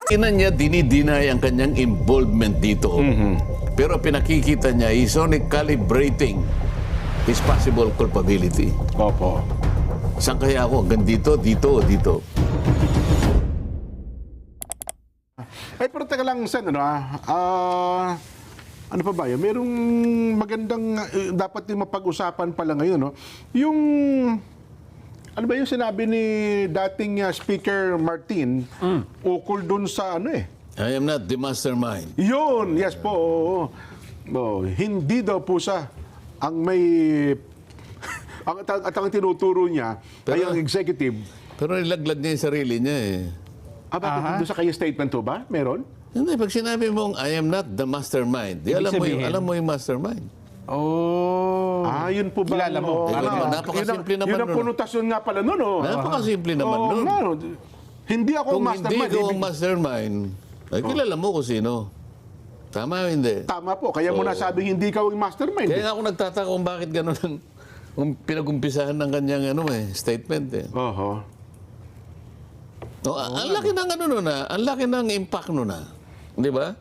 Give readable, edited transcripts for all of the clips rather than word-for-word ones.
Ina niya dinideny ang kanyang involvement dito. Pero pinakikita niya, he's only calibrating his possible culpability. Opo. Saan kaya ako? Hanggang dito, dito, o dito? Pero teka lang, Sen, ano pa ba yun? Merong magandang, dapat yung mapag-usapan pala ngayon, no? Yung, ano ba yung sinabi ni dating Speaker Martin, ukol dun sa, I am not the mastermind. Yun, yes po, oo. Hindi daw po siya ang may, at ang tinuturo niya, ay ang executive. Pero nilaglag niya yung sarili niya eh. Bakit doon sa kanya statement to ba? Meron? Hindi, pag sinabi mong I am not the mastermind, di alam mo yung mastermind. Oh. Yun po ba? Kilala mo. Napakasimple naman yun ang nun. konotasyon nga pala nun. Napakasimple naman nun. Hindi ako Kung mastermind. hindi ko ang mastermind, ay kilala mo kung sino. Tama o hindi? Tama po. Kaya mo nasabing hindi ka ang mastermind. Kaya nga ako nagtataka kung bakit gano'n ang pinag-umpisahan ng kanyang statement eh. Oho. No, ang laki ng ang laki ng impact nun na. Di ba?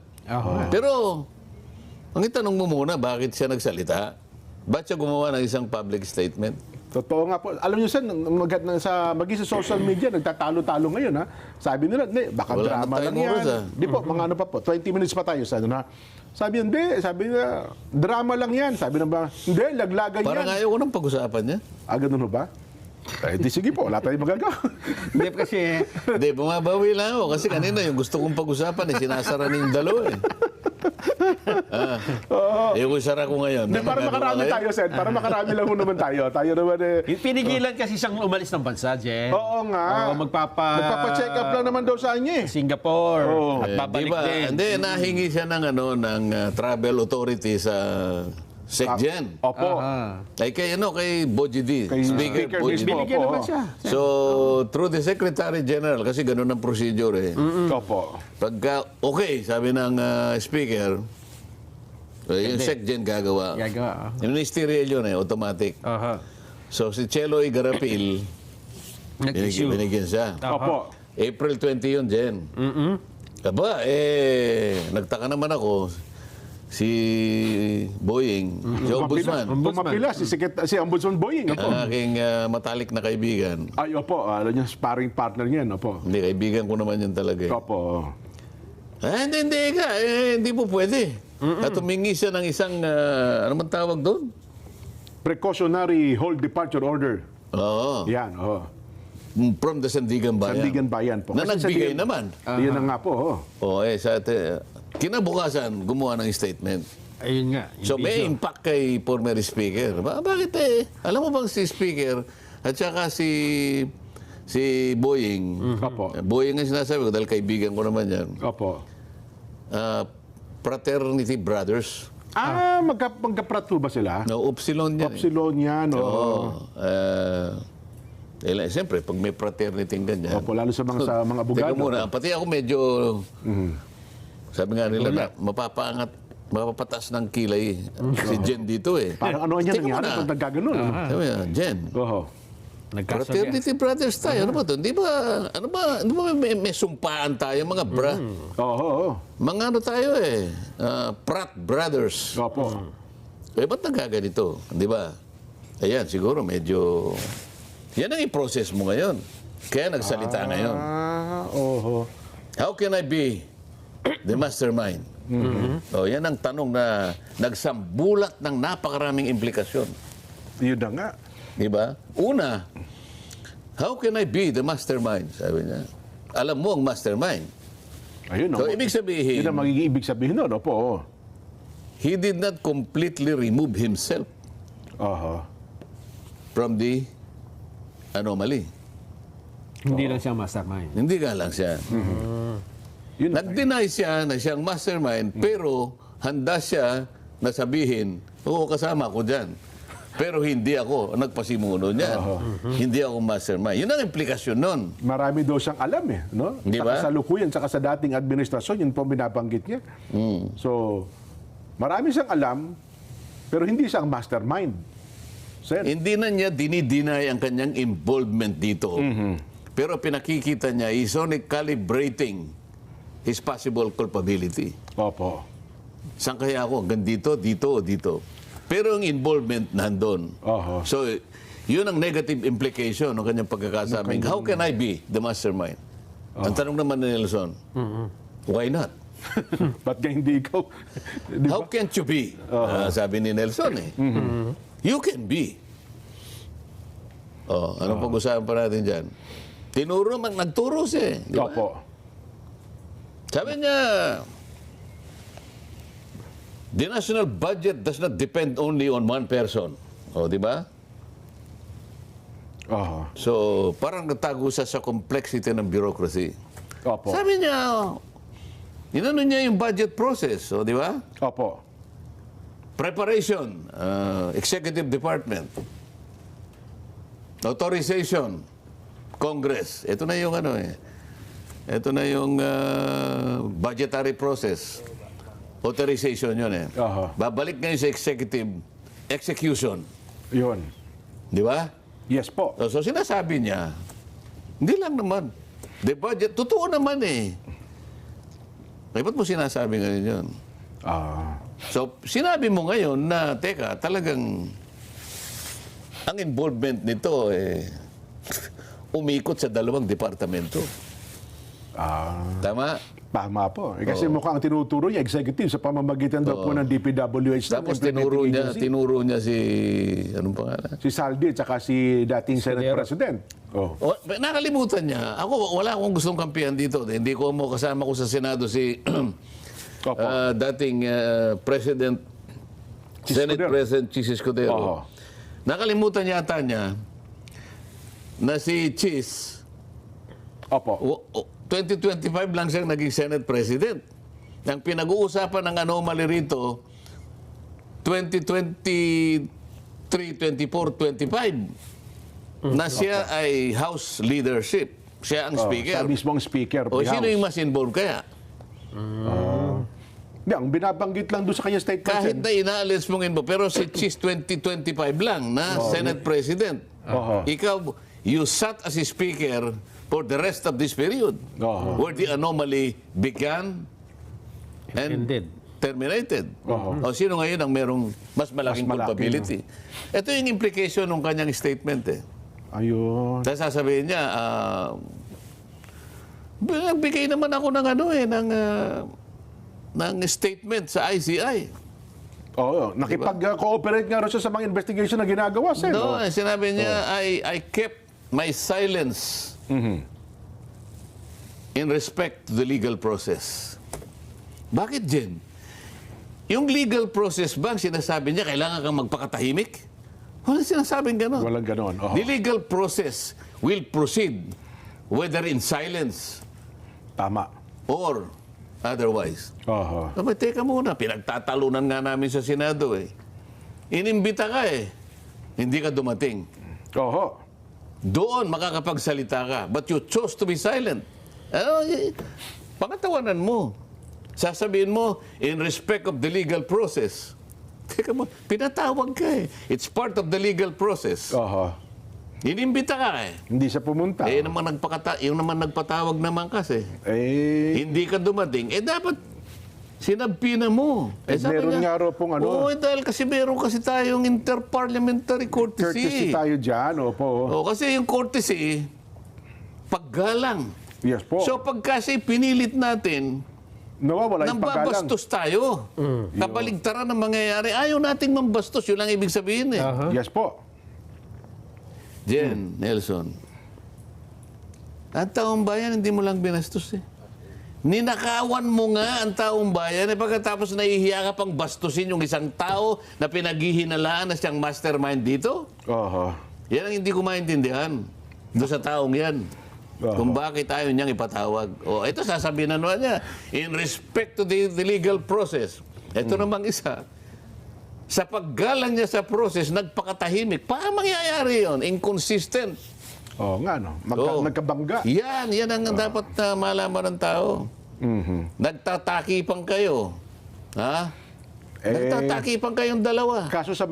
Pero, ang itanong mo muna, bakit siya nagsalita? Ba't siya gumawa ng isang public statement? Totoo nga po. Alam niyo, Sen, maging sa social media, nagtatalo-talo ngayon, ha? Sabi nila, hindi, baka Wala drama na lang tayong yan. oras, ha? Di po, mga ano pa po, 20 minutes pa tayo, Sen, ha? Sabi hindi, sabi nila, drama lang yan. Sabi na ba, hindi, laglagan yan. Parang ayaw ko ng pag-usapan niya. Ganun ho ba? Di sige po, wala tayong magagawa. Hindi kasi, Hindi, bumabawi lang ako. Kasi kanina yung gusto kong pag-usapan, sinasara na yung dalawa eh. Yung isara ko ngayon. Hindi, para makarami tayo, Sen. Para makarami lang ho naman tayo. Tayo naman pinigilan kasi siyang umalis ng bansa, Jen. Oo nga. Magpapa-check up lang naman daw sa kanya eh. Singapore. At babalik Diba? din. Hindi, nahingi siya ng travel authority sa SecGen. Opo. Ay kay Boji D. Kay Speaker Boji D. mismo. Binigyan naman siya. So, through the Secretary General, kasi ganun ang procedure eh. Opo. Pagka, okay, sabi ng Speaker, yung SecGen gagawa. Gagawa. Yung ministerial yun automatic. So, si Cheloy Garapil, binigyan siya. Opo. April 20 yun, Jen. Aba, nagtaka naman ako, si Boying, si Ombudsman, Pumapila si Ombudsman Boying. Opo. ang aking matalik na kaibigan. Ay, opo. Alam niya, sparring partner niyan. Opo. Hindi, kaibigan ko naman yun talaga eh. Opo. Hindi ka. Hindi po pwede. At humingi siya ng isang, ano man tawag doon? Precautionary hold departure order. Oo. Yan, oo. From the Sandigan Bayan. Sandigan Bayan po. Na Kasi nagbigay Sandigan- naman. Yan na nga po. Kinabukasan, gumawa ng statement. Ayun nga. yung So may video. impact kay former speaker. Bakit Alam mo bang si speaker at saka si Boying, Opo. Boying ang sinasabi ko dahil kaibigan ko naman yan, Opo. fraternity brothers. Magkaprat ba sila? No, Upsilon yan. Upsilon yan. Oo. Siyempre, pag may fraternity ganyan. Opo, lalo sa mga abogado. Teka muna, pati ako medyo, sabi nga nila, na mapapatas ng kilay si Jen dito eh. Parang ano niya Teka nangyari muna. pag nagkaganon. Sabi niya, Jen, Oo. fraternity brothers tayo. Ano ba ito? Hindi ba may sumpaan tayo, mga bra? Oo. Mga ano tayo Pratt brothers. Opo. Ba't nagkaganito? Di ba? Ayan, siguro medyo, yan ang i-process mo ngayon. Kaya nagsalita ngayon. Oo. How can I be the mastermind? Yan ang tanong na nagsambulat ng napakaraming implikasyon. Yun na nga. Di ba? Una, how can I be the mastermind? Sabi niya. Alam mo ang mastermind. Ayun. So, ibig sabihin, Yun ang magiging ibig sabihin nun. Opo. he did not completely remove himself Oo. from the anomaly. Hindi lang siya mastermind. Hindi nga lang siya. Yun. Nag-deny siya na siyang mastermind, pero handa siya na sabihin, oo, kasama ko dyan. Pero hindi ako ang nagpasimuno niyan. Hindi ako mastermind. Yun ang implikasyon nun. Marami daw siyang alam no? Di ba? Sa kasalukuyan, sa dating administrasyon, yun po ang binabanggit niya. So, marami siyang alam, pero hindi siyang mastermind. Sen. Hindi na niya dinideny ang kanyang involvement dito. Pero pinakikita niya, he's only calibrating his possible culpability. Opo. Saan kaya ako? Hanggang dito, dito, o dito. Pero ang involvement nandun. Oho. So, yun ang negative implication ng kanyang pagkakasabing, how can I be the mastermind? Ang tanong naman ni Nelson, why not? Ba't nga hindi ikaw? Di How ba? can't you be? Sabi ni Nelson eh. You can be. Anong pag-usapan pa natin dyan? Nagturo siya eh. Di ba? Opo. Sabi niya, the national budget does not depend only on one person. O, di ba? Oho. So, parang natago siya sa complexity ng bureaucracy. Opo. Sabi niya, inano niya yung budget process, o, di ba? Opo. Preparation, executive department. Authorization, Congress. Ito na yung ano eh. Ito na yung budgetary process. Authorization yun eh. Aha. Babalik ngayon sa executive execution. Yun. Di ba? Yes po. So sinasabi niya, hindi lang naman. The budget, totoo naman eh. Ay, ba't mo sinasabi ngayon yun? So, sinabi mo ngayon na, teka, talagang ang involvement nito eh, umikot sa dalawang departamento. Tama? Tama po. Kasi mukhang tinuturo niya, executive, sa pamamagitan daw po ng DPWH. Tapos implementing agency. tinuro niya si, anong pangalan? Si Saldi at saka si dating Senate President. Oh. Nakalimutan niya. Ako, wala akong gustong kampihan dito. Hindi ko mo kasama ko sa Senado si Opo. dating President, Chis Senate Escudero. President Chis Escudero. Oho. Nakalimutan yata niya na si Chis, Opo. 2025 lang siyang naging Senate President. Ang pinag-uusapan ng anomaly rito, 2023, 24, 25, na siya ay House leadership. Siya ang Speaker. Sa mismong Speaker. O of the sino House. yung mas involved kaya? Hindi, ang binabanggit lang doon sa kanya statement. Kahit na inaalis mong involved, pero si Chis 2025 lang na Senate President. Oho. Ikaw, you sat as a Speaker for the rest of this period, Oho. where the anomaly began and Ended. terminated. Oho. O sino ngayon ang merong mas malaking Mas malaki, culpability? Ito yung implication ng kanyang statement eh. Ayun. Dahil sasabihin niya, nagbigay naman ako ng ano eh, ng statement sa ICI. Oo, nakipag-cooperate nga rin siya sa mga investigation na ginagawa, Sen. No, Oh. sinabi niya, I kept my silence in respect to the legal process. Bakit, Jen? Yung legal process ba, sinasabi niya, kailangan kang magpakatahimik? Wala sinasabing gano'n. Walang ganon. Oho. The legal process will proceed whether in silence Tama. or otherwise. Oho. Aba, teka muna, pinagtatalunan nga namin sa Senado eh. Inimbita ka eh. Hindi ka dumating. Oho. Doon makakapagsalita ka. But you chose to be silent. Pangatawanan mo. Sasabihin mo, in respect of the legal process. Teka mo, pinatawag ka eh. It's part of the legal process. Oho. Inimbita ka eh. Hindi siya pumunta. Eh, yung naman nagpatawag naman kasi. Hindi ka dumating. Eh, dapat sinabpina mo. Meron nga raw pong ano. Oo, dahil kasi meron kasi tayong interparliamentary Courtesy tayo dyan. Opo. O, kasi yung courtesy, paggalang. Yes po. So pag kasi pinilit natin, Nawawala yung paggalang. nambabastos tayo. Kabaligtaran ang mangyayari. Ayaw nating mambastos. Yun lang ibig sabihin eh. Yes po. Jen, Nelson, ang taong bayan, hindi mo lang binastos eh. Ninakawan mo nga ang taong bayan eh pagkatapos nahihiya ka pang bastusin yung isang tao na pinaghihinalaan na siyang mastermind dito. Oho. Yan ang hindi ko maintindihan doon sa taong yan. Kung bakit ayaw niyang ipatawag. O, ito sasabihin na naman niya, in respect to the legal process. Ito namang isa. Sa paggalang niya sa process, nagpakatahimik. Paano mangyayari yun? Inconsistent. Oo nga, no? Oo. Nagkabangga. Yan ang dapat na malaman ng tao. Nagtatakipang kayo. Ha? Nagtatakipang kayong dalawa. Kaso sa